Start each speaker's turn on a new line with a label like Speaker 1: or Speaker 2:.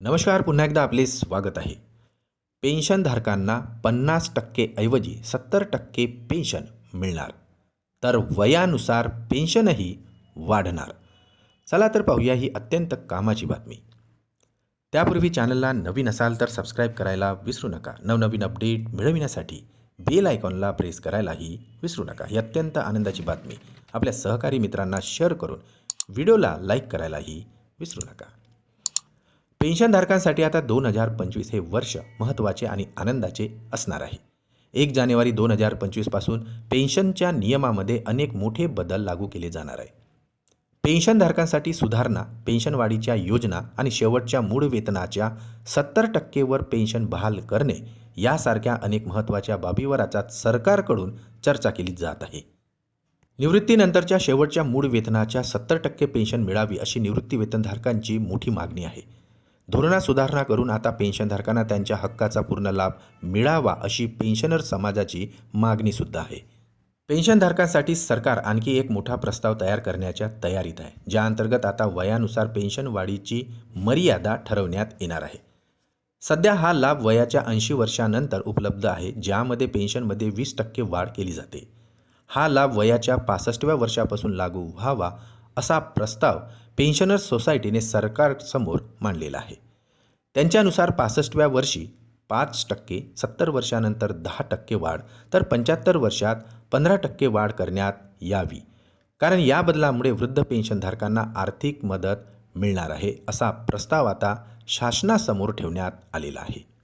Speaker 1: नमस्कार. पुन्हा एकदा आपले स्वागत आहे. पेन्शनधारकांना 50% ऐवजी 70% पेन्शन मिळणार. तर वयानुसार पेन्शनही वाढणार. चला तर पाहूया ही अत्यंत कामाची बातमी. त्यापूर्वी चॅनलला नवीन असाल तर सबस्क्राईब करायला विसरू नका. नवनवीन अपडेट मिळविण्यासाठी बेल आयकॉनला प्रेस करायलाही विसरू नका. ही अत्यंत आनंदाची बातमी आपल्या सहकारी मित्रांना शेअर करून व्हिडिओला लाईक करायलाही विसरू नका. पेन्शनधारकांसाठी आता 2025 हे वर्ष महत्त्वाचे आणि आनंदाचे असणार आहे. 1 जानेवारी 2025 पासून पेन्शनच्या नियमामध्ये अनेक मोठे बदल लागू केले जाणार आहे. पेन्शनधारकांसाठी सुधारणा, पेन्शनवाढीच्या योजना आणि शेवटच्या मूळ वेतनाच्या 70% वर पेन्शन बहाल करणे यासारख्या अनेक महत्त्वाच्या बाबीवर आता सरकारकडून चर्चा केली जात आहे. निवृत्तीनंतरच्या शेवटच्या मूळ वेतनाच्या 70% पेन्शन मिळावी अशी निवृत्ती वेतनधारकांची मोठी मागणी आहे. धोरणात सुधारणा करून आता पेन्शनधारकांना त्यांच्या हक्काचा पूर्ण लाभ मिळावा अशी पेन्शनर समाजाची मागणी सुद्धा आहे. पेन्शनधारकांसाठी सरकार आणखी एक मोठा प्रस्ताव तयार करण्याच्या तयारीत आहे, ज्या अंतर्गत आता वयानुसार पेन्शन वाढीची मर्यादा ठरवण्यात येणार आहे. सध्या हा लाभ वयाच्या 80 वर्षानंतर उपलब्ध आहे, ज्यामध्ये पेन्शनमध्ये 20% वाढ केली जाते. हा लाभ वयाच्या 65व्या वर्षापासून लागू व्हावा असा प्रस्ताव पेन्शनर्स सोसायटीने सरकारसमोर मांडलेला आहे. त्यांच्यानुसार 65व्या वर्षी 5%, 70 वर्षानंतर 10% वाढ, तर 75 वर्षात 15% वाढ करण्यात यावी. कारण या बदलामुळे वृद्ध पेन्शनधारकांना आर्थिक मदत मिळणार आहे. असा प्रस्ताव आता शासनासमोर ठेवण्यात आलेला आहे.